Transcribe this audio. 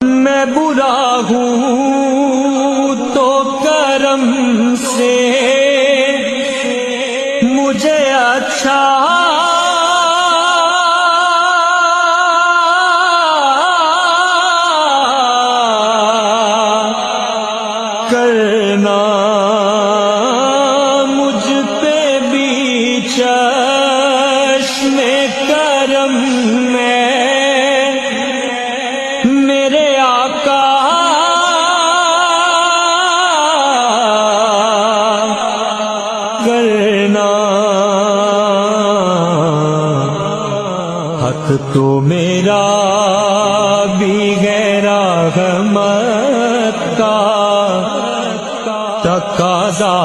मैं बुरा हूँ तो करम से मुझे अच्छा करना, मुझ पे भी चश्मे करम में मेरे आका करना। हक तो मेरा भी गैरा रहमत का तकाज़ा